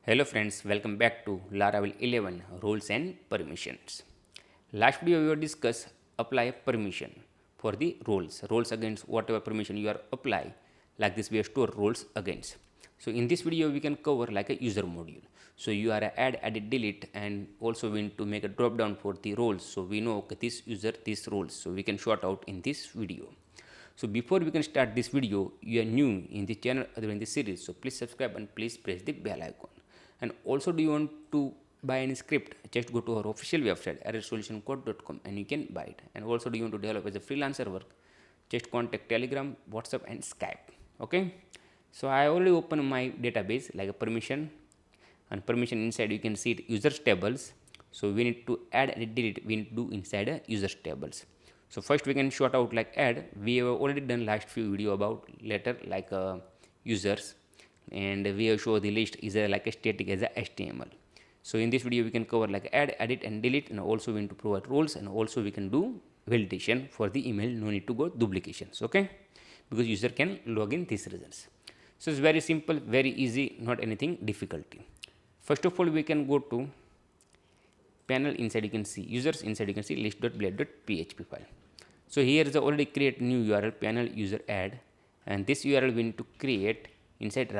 Hello friends, welcome back to Laravel 11 Roles and Permissions. Last video we discussed apply permission for the roles against whatever permission you are apply. Like this we have store roles against. So in this video we can cover like a user module. So you are a add, edit, delete, and also we need to make a drop down for the roles. So we know okay, this user, these roles. So we can sort out in this video. So before we can start this video, you are new in the channel or in the series, so please subscribe and please press the bell icon. And also, do you want to buy any script? Just go to our official website errorsolutioncode.com and you can buy it. And also, do you want to develop as a freelancer work? Just contact Telegram, WhatsApp, and Skype. Okay. So I already opened my database like a permission, and permission inside you can see it users tables. So we need to add and delete. We need to do inside a users tables. So first we can sort out like add. We have already done last few video about later like users, and we have shown the list is a, like a static as a HTML. So in this video we can cover like add, edit, and delete, and also we need to provide roles, and also we can do validation for the email. No need to go duplications. Okay, because user can log in these results. So it's very simple, very easy, not anything difficulty. First of all, we can go to panel. Inside you can see users, inside you can see list.blade.php file. So here is already create new URL panel user add, and this URL we need to create inside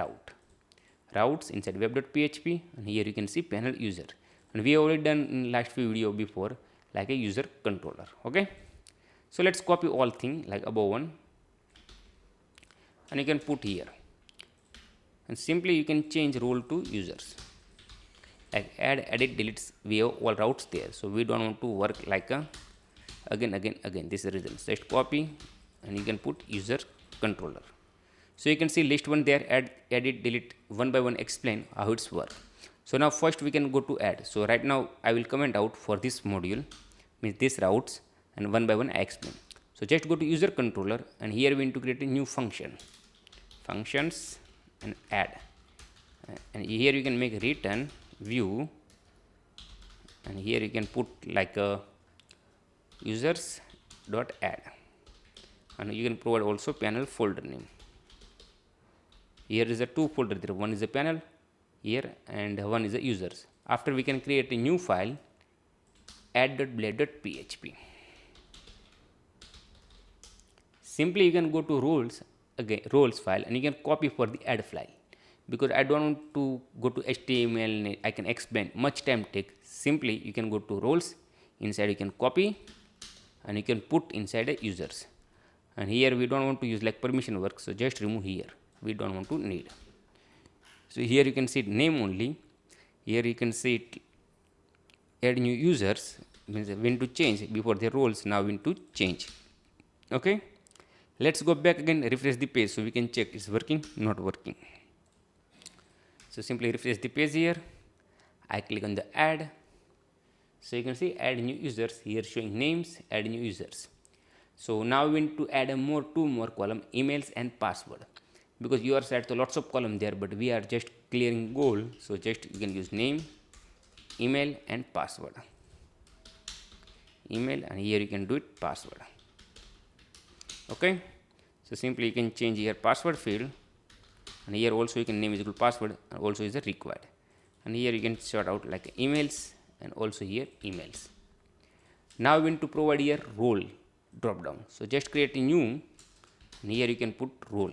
routes inside web.php, and here you can see panel user, and we have already done in last few video before like a user controller. Okay, so let's copy all thing like above one, and you can put here, and simply you can change role to users like add, edit, deletes. We have all routes there, so we don't want to work like a again this is the result. Just copy and you can put user controller. So you can see list one there, add, edit, delete, one by one explain how it's work. So now first we can go to add. So right now I will comment out for this module, means this routes, and one by one I explain. So just go to user controller, and here we need to create a new function, functions, and add, and here you can make return view, and here you can put like a users dot add, and you can provide also panel folder name. Here is a two folder there, one is a panel here and one is a users. After we can create a new file add.blade.php. Simply you can go to roles again, roles file, and you can copy for the add file, because I don't want to go to HTML. I can explain, much time take. Simply you can go to roles, inside you can copy and you can put inside a users, and here we don't want to use like permission work, so just remove here, we don't want to need. So here you can see name only, here you can see it add new users, means when to change before the roles, now when to change. Okay, let's go back again, refresh the page so we can check it's working, not working. So simply refresh the page here, I click on the add. So you can see add new users, here showing names, add new users. So now we need to add a two more column, emails and password, because you are set to lots of column there, but we are just clearing goal. So just you can use name, email and password, email, and here you can do it password. Okay, so simply you can change here password field, and here also you can name is equal password, and also is a required, and here you can sort out like emails, and also here emails. Now we need to provide here role drop down. So just create a new, and here you can put role.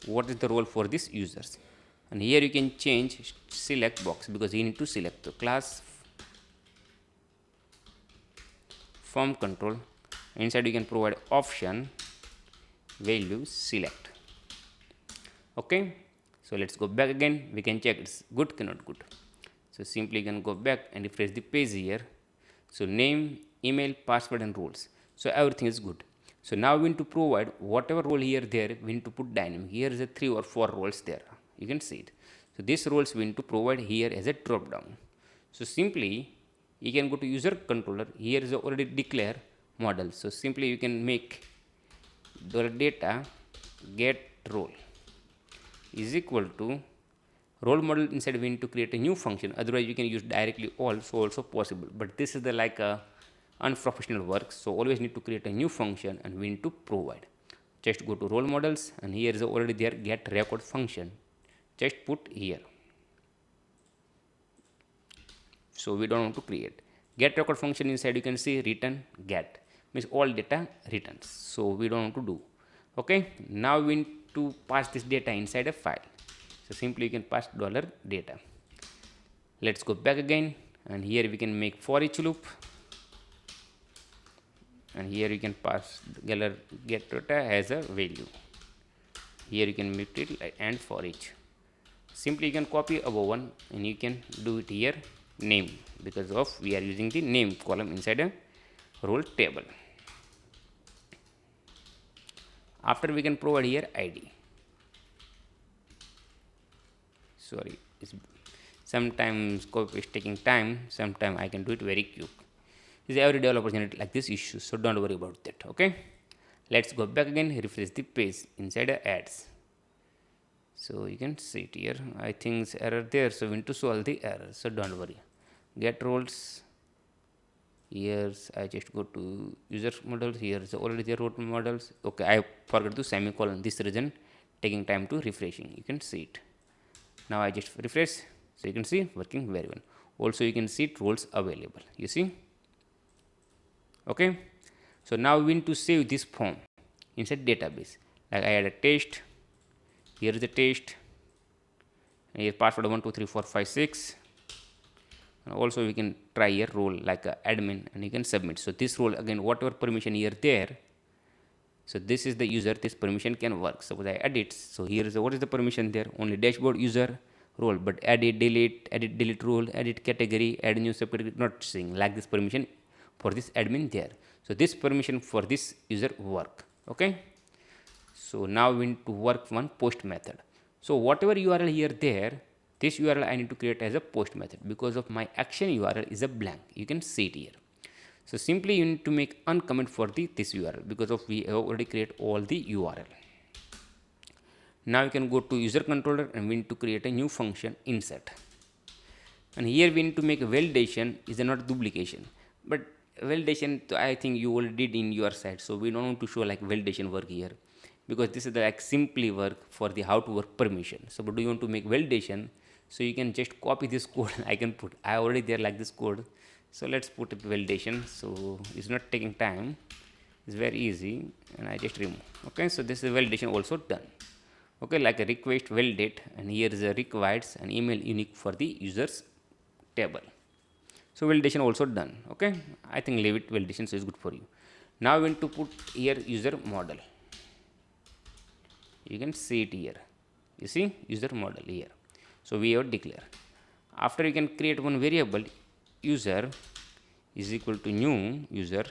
What is the role for this users? And here you can change select box, because you need to select the class form control. Inside you can provide option value select. Okay, so let's go back again, we can check it's good, cannot good. So simply you can go back and refresh the page here. So name, email, password and roles, so everything is good. So now we need to provide whatever role here there, we need to put dynamic. Here is a 3 or 4 roles there, you can see it. So these roles we need to provide here as a drop down. So simply you can go to user controller, here is already declare model. So simply you can make the data get role is equal to role model. Inside we need to create a new function, otherwise you can use directly all, so also possible, but this is the like a unprofessional work. So always need to create a new function, and we need to provide. Just go to role models, and here is already there get record function. just put here. So we don't want to create. Get record function inside, you can see return get means all data returns. So we don't want to do. Okay, now we need to pass this data inside a file. So simply you can pass dollar data. Let's go back again, and here we can make for each loop, and here you can pass get data as a value. Here you can make it like and for each. Simply you can copy above one and you can do it here name, because of we are using the name column inside a role table. After we can provide here id. Sorry, it's sometimes copy is taking time, sometimes I can do it very quick. Is every developer generate like this issue, so don't worry about that. Okay, let's go back again, refresh the page inside the ads. So you can see it here, I think it's error there, so we need to solve the error, so don't worry. Get roles, here's I just go to user models, here's already the role models. Okay, I forgot to semicolon, this reason taking time to refreshing, you can see it. Now I just refresh, so you can see working very well. Also you can see roles available, you see. Okay, so now we need to save this form inside database. Like I add a test, here is the test, and here password 123456, and also we can try here role like admin, and you can submit. So this role again, whatever permission here there, so this is the user, this permission can work. Suppose I edit, so here is what is the permission there, only dashboard user role, but edit delete role, edit category, add new subcategory, not seeing like this permission for this admin there. So this permission for this user work. Okay, so now we need to work one post method. So whatever URL here there, this URL I need to create as a post method, because of my action URL is a blank, you can see it here. So simply you need to make uncomment for this URL, because of we have already create all the URL. Now you can go to user controller and we need to create a new function insert. And here we need to make a validation is not duplication, but validation I think you already did in your side, so we don't want to show like validation work here, because this is the like simply work for the how to work permission. So but do you want to make validation, so you can just copy this code. I can put, I already there like this code, so let's put validation, so it's not taking time, it's very easy, and I just remove. Okay, so this is validation also done. Okay, like a request validate, and here is a requires an email unique for the users table. So validation also done. Okay, I think leave it validation, so it's good for you. Now we need to put here user model, you can see it here, you see user model here. So we have declare. After you can create one variable user is equal to new user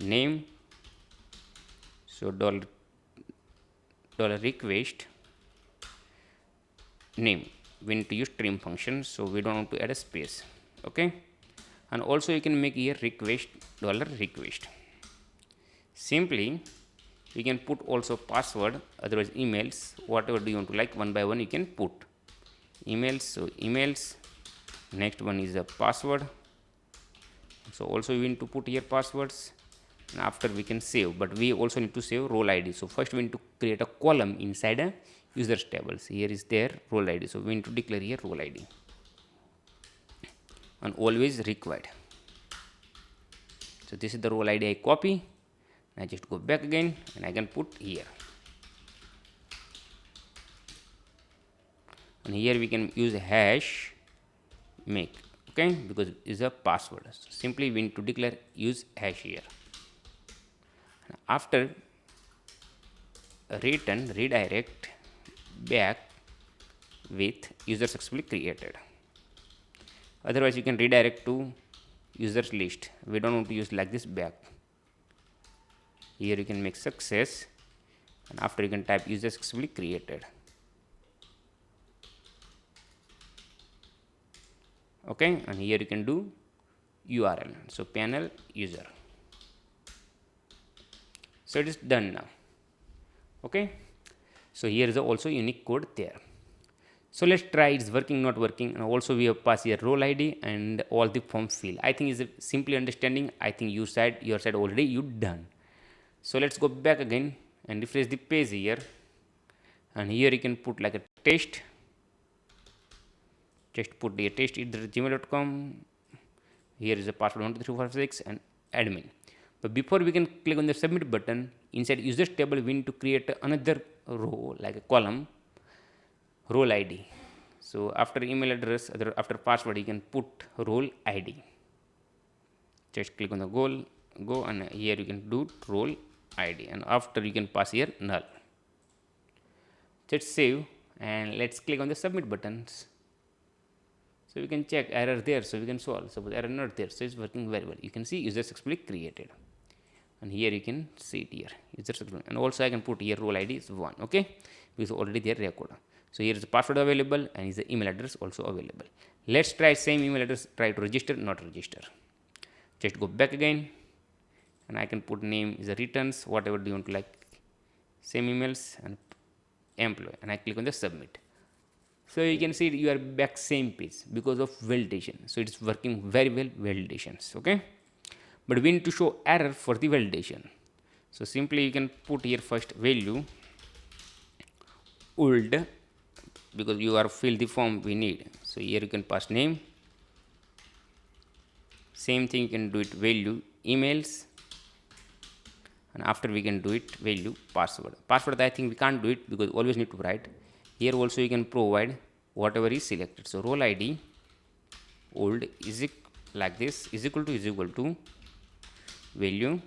name, so dollar request name, we need to use trim function, so we don't want to add a space. Okay, and also you can make here request dollar request. Simply you can put also password, otherwise emails, whatever do you want to, like one by one you can put emails. So emails, next one is a password, so also we need to put here passwords, and after we can save, but we also need to save role id. So first we need to create a column inside a users tables, here is their role id, so we need to declare here role id, and always required. So this is the role id I copy, I just go back again and I can put here, and here we can use hash make. Okay, because is a password, so simply we need to declare use hash here. After return redirect back with user successfully created, otherwise you can redirect to users list, we don't want to use like this back. Here you can make success, and after you can type user successfully created. Okay, and here you can do URL, so panel user. So it is done now. Okay, so here is also unique code there. So let's try it's working not working, and also we have passed here role id and all the form field. I think is simply understanding, I think your side already you done. So let's go back again and refresh the page here, and here you can put like a test, Just put the test@gmail.com. Here is the password 12346 and admin. But before we can click on the submit button, inside users table we need to create another row like a column, role ID. So after email address, after password, you can put role ID. Just click on the go, and here you can do role ID, and after you can pass here null. Just save, and let's click on the submit buttons. So we can check error there, so we can solve. Suppose error not there, so it's working very well. You can see user successfully created, and here you can see it here user successfully. And also I can put here role ID is 1, okay, because already there record. So here is the password available and is the email address also available. Let's try same email address, try to register, not register. Just go back again, and I can put name is the returns, whatever do you want to like, same emails and employee, and I click on the submit. So you can see you are back same page because of validation. So it's working very well, validations, okay. But we need to show error for the validation. So simply you can put here first value old, because you are fill the form we need. So here you can pass name, same thing you can do it value emails, and after we can do it value password. I think we can't do it because always need to write. Here also you can provide whatever is selected. So role ID old is like this is equal to value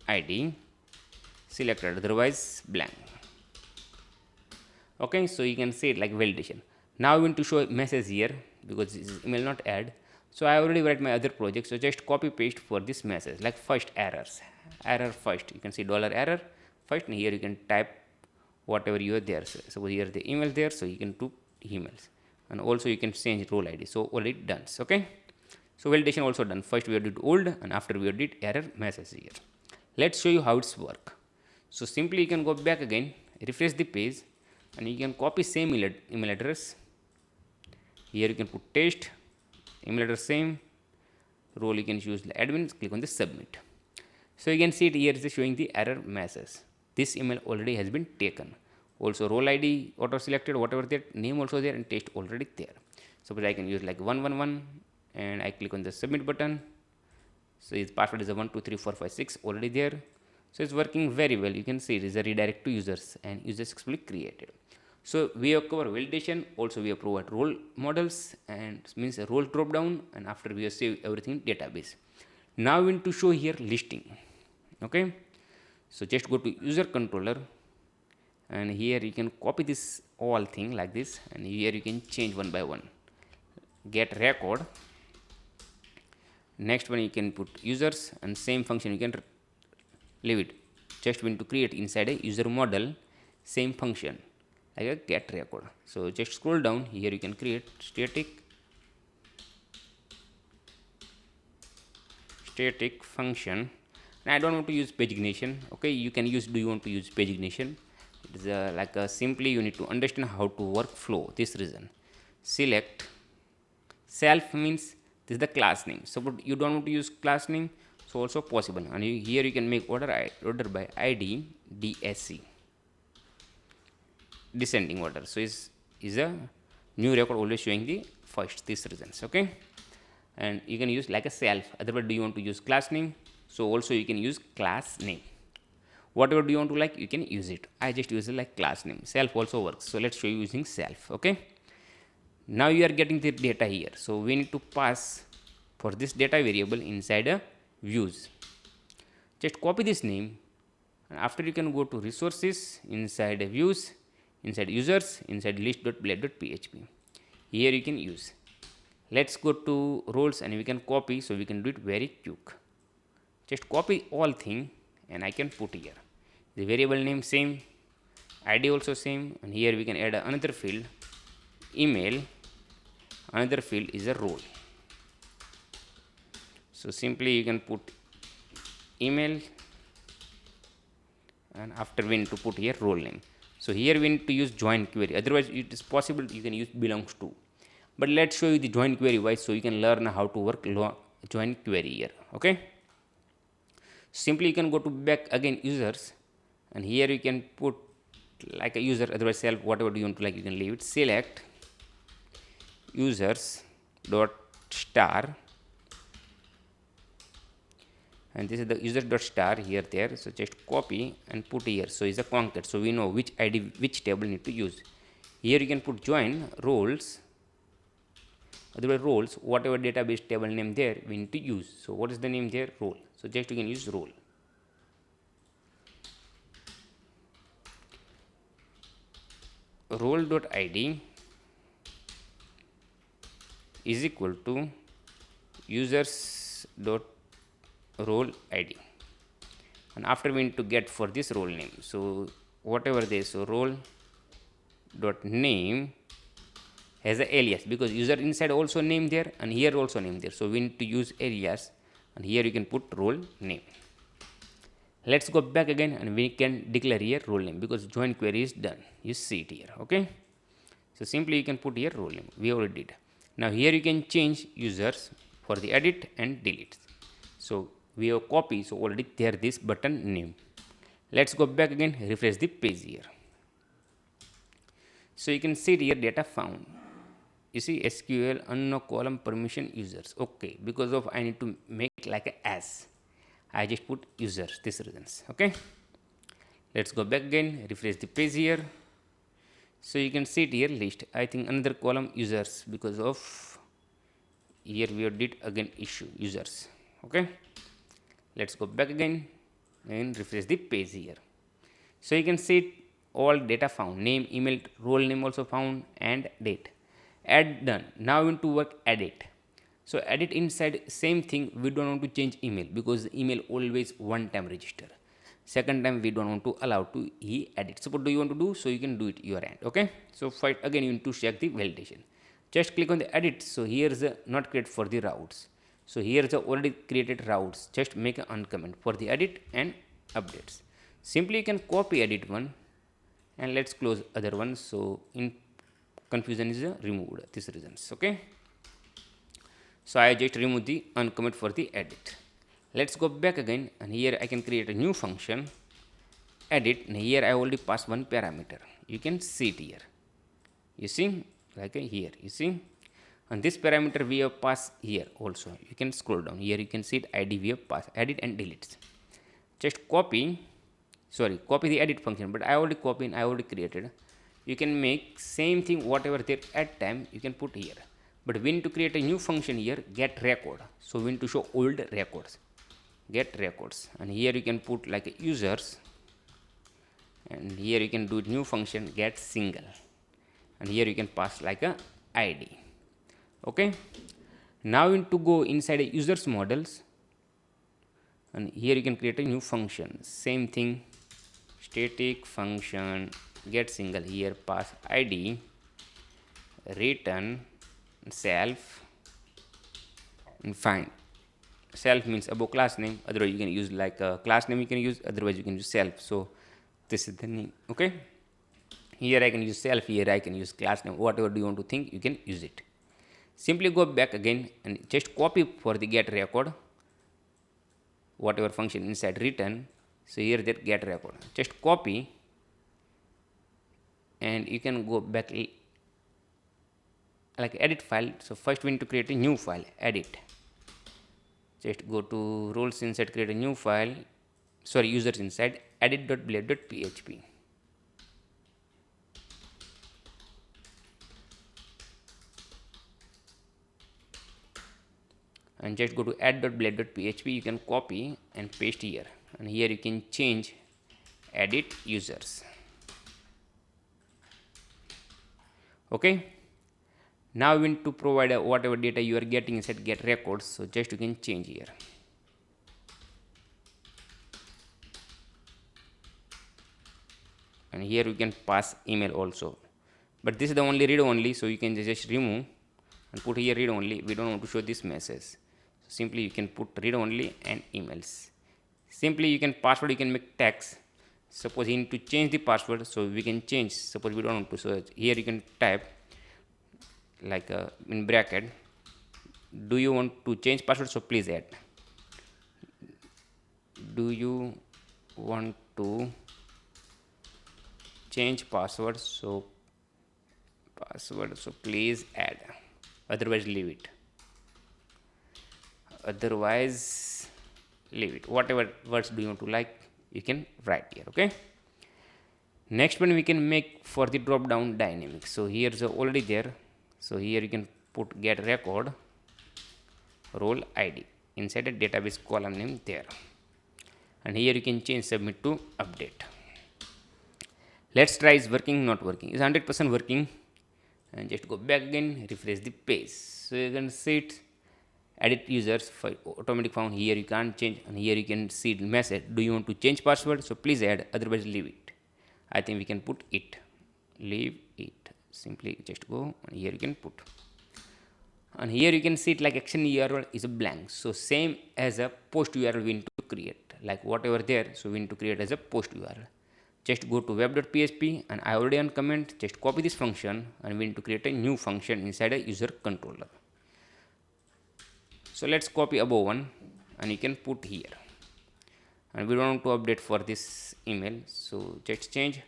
ID selected, otherwise blank. Okay, so you can see it like validation. Now we need to show a message here because this is email not add. So I already write my other project, so just copy paste for this message, like first error first. You can see $error first, and here you can type whatever you are there. So suppose here the email there, so you can do emails, and also you can change role ID. So already done. Okay, so validation also done. First we did old, and after we did error message here. Let's show you how it's work. So simply you can go back again, refresh the page, and you can copy same email address. Here you can put test, email address same, role you can use the admin, click on the submit. So you can see it here is showing the error message. This email already has been taken. Also role ID auto selected, whatever that name also there, and test already there. Suppose I can use like 111, and I click on the submit button. So its password is a 123456 already there. So it's working very well. You can see it is a redirect to users, and user successfully created. So we have covered validation. Also we have provided role models, and means a role drop down, and after we have saved everything database. Now we need to show here listing. Okay, so just go to user controller, and here you can copy this all thing like this, and here you can change one by one. Get record. Next one you can put users, and same function you can leave it. Just we need to create inside a user model same function like a get record. So just scroll down, here you can create static function, and I don't want to use pagination. Okay, you can use, do you want to use pagination? It is like a simply you need to understand how to workflow. This reason select self means this is the class name. So but you don't want to use class name, so also possible. And here you can make order by ID DSC, descending order. So is a new record always showing the first, this reasons. Okay, and you can use like a self. Otherwise do you want to use class name, so also you can use class name. Whatever do you want to like, you can use it. I just use it like class name. Self also works, so let's show you using self. Okay, now you are getting the data here, so we need to pass for this data variable inside a views. Just copy this name, and after you can go to resources, inside a views, inside users, inside list.blade.php. Here you can use. Let's go to roles, and we can copy, so we can do it very quick. Just copy all thing, and I can put here the variable name same, ID also same, and here we can add another field email, another field is a role. So simply you can put email, and after we need to put here role name. So here we need to use join query, otherwise it is possible you can use belongs to, but let's show you the join query wise, so you can learn how to work join query here. Okay, simply you can go to back again users, and here you can put like a user, otherwise self, whatever do you want to, like you can leave it. Select users dot star, and this is the user dot star here there, so just copy and put here. So is a concat, so we know which id, which table need to use. Here you can put join roles, otherwise roles, whatever database table name there we need to use. So what is the name there? Role. So just you can use role. Role dot id is equal to users dot role id, and after we need to get for this role name, so whatever this, so role dot name has a alias, because user inside also name there and here also name there, so we need to use alias, and here you can put role name. Let's go back again and we can declare here role name, because join query is done. You see it here. Okay, so simply you can put here role name, we already did. Now here you can change users for the edit and delete. So we have copy, so already there this button name. Let's go back again, refresh the page here. So you can see here data found. You see SQL unknown column permission users. Okay, because of I need to make like a as, I just put users, this reasons. Okay, let's go back again, refresh the page here. So you can see it here list, I think another column users, because of here we did again issue users. Okay, let's go back again and refresh the page here. So you can see all data found, name, email, role name also found, and date. Add done. Now we need to work edit. So edit inside same thing, we don't want to change email, because email always one time register, second time we don't want to allow to he edit. Suppose do you want to do, so you can do it your end. Okay, so fight again, you need to check the validation. Just click on the edit. So here is a not create for the routes, so here is a already created routes, just make an uncomment for the edit and updates. Simply you can copy edit one, and let's close other one, so in confusion is removed, this reasons. Okay, so I just remove the uncomment for the edit. Let's go back again, and here I can create a new function edit, and here I already passed one parameter, you can see it here, you see, like here you see, and this parameter we have passed here also. You can scroll down here, you can see it id we have passed, edit and delete. Just copy the edit function, but I already copied and I already created. You can make same thing whatever there at time you can put here, but we need to create a new function here, get record. So we need to show old records, get records, and here you can put like a users, and here you can do new function get single, and here you can pass like a id. Okay, now we need to go inside a users models, and here you can create a new function, same thing, static function get single, here pass id, return self, and find. Self means above class name, otherwise you can use like a class name you can use, otherwise you can use self. So this is the name. Okay, here I can use self, here I can use class name, whatever do you want to think you can use it. Simply go back again and just copy for the get record whatever function inside return. So here that get record, just copy, and you can go back like edit file. So first we need to create a new file, edit, just go to roles inside, create a new file, sorry users inside, edit.blade.php, and just go to add.blade.php, you can copy and paste here, and here you can change edit users. Okay, now we need to provide whatever data you are getting inside get records, so just you can change here. And here you can pass email also, but this is the only read only, so you can just remove and put here read only, we don't want to show this message. So simply you can put read only and emails. Simply you can password, you can make text. Suppose you need to change the password, so we can change, suppose we don't want to, so here you can type like in bracket, do you want to change password, so please add, do you want to change password. So password, so please add, otherwise leave it, otherwise leave it. Whatever words do you want to like, you can write here. Okay, next one we can make for the drop down dynamic. So here's already there. So here you can put get record role id inside a database column name there, and here you can change submit to update. Let's try is working, not working. Is 100% working. And just go back again, refresh the page. So you can see it, edit users for automatic found. Here you can't change, and here you can see the message, do you want to change password? So please add, otherwise leave it. I think we can put it, leave it. Simply just go, and here you can put, and here you can see it like action URL is a blank. So same as a post URL we need to create, like whatever there, so we need to create as a post URL. Just go to web.php, and I already uncomment, just copy this function, and we need to create a new function inside a user controller. So let's copy above one, and you can put here, and we don't want to update for this email, so just change.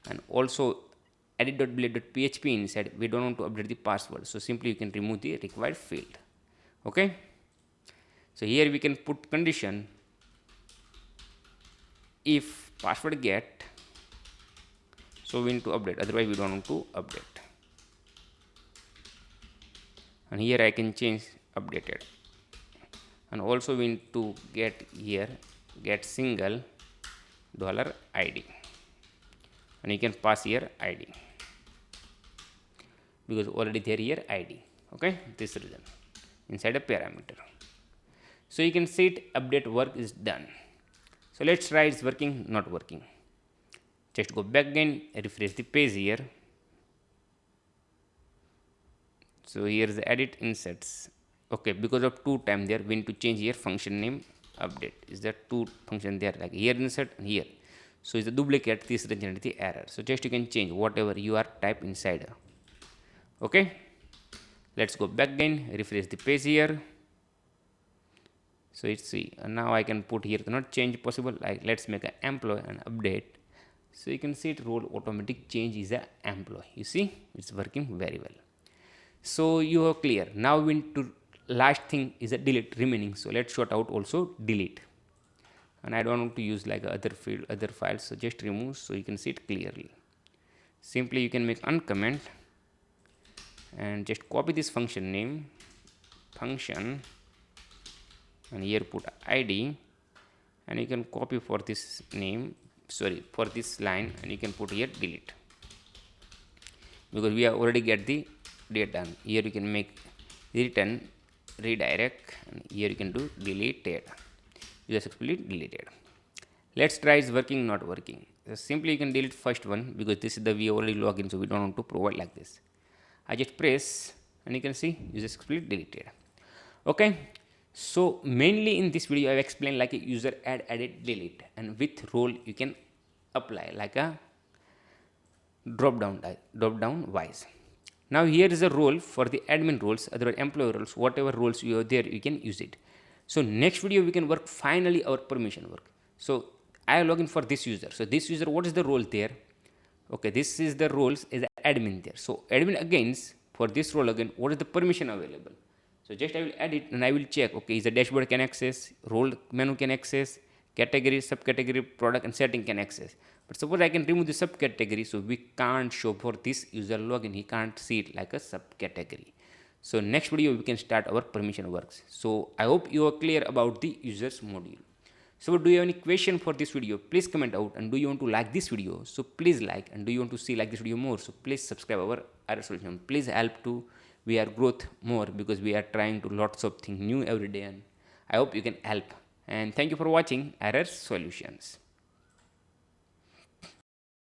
And also edit.blade.php inside, we don't want to update the password, so simply you can remove the required field. Okay, so here we can put condition, if password get, so we need to update, otherwise we don't want to update. And here I can change updated, and also we need to get here get single $id, and you can pass here id, because already there here id. Okay, this reason inside a parameter. So you can see it, update work is done. So let's try it's working, not working. Just go back again, refresh the page here. So here's the edit inserts. Okay, because of two time there, we need to change here function name update. Is there two function there, like here insert and here? So it's a duplicate, this generates the error. So just you can change whatever you are type inside. Okay, let's go back again, refresh the page here. So it's see, and now I can put here not change possible, like let's make an employee and update. So you can see it role automatic change is a employee. You see it's working very well. So you are clear. Now we need to last thing is a delete remaining. So let's sort out also delete, and I don't want to use like other field other files, so just remove, so you can see it clearly. Simply you can make uncomment, and just copy this function name function, and here put id, and you can copy for this name, sorry, for this line, and you can put here delete, because we have already get the data. Here you can make return redirect, and here you can do deleted, you successfully deleted. Let's try is working, not working. So simply you can delete first one, because this is the we already login, so we don't want to provide like this. I just press, and you can see you successfully deleted. Okay, so mainly in this video I have explained like a user add, edit, delete, and with role you can apply like a drop down wise. Now here is a role for the admin roles, other employee roles, whatever roles you are there, you can use it. So next video we can work finally our permission work. So I log in for this user. So this user, what is the role there? Okay, this is the roles is admin there. So admin again, for this role again, what is the permission available? So just I will add it, and I will check, okay, is the dashboard can access, role menu can access, category, subcategory, product and setting can access. But suppose I can remove the subcategory, so we can't show for this user login, he can't see it like a subcategory. So next video we can start our permission works. So I hope you are clear about the users module. So do you have any question for this video? Please comment out, and do you want to like this video? So please like, and do you want to see like this video more? So please subscribe our RS solution. Please help to we are growth more, because we are trying to lots of things new every day, and I hope you can help. And thank you for watching RS Solutions.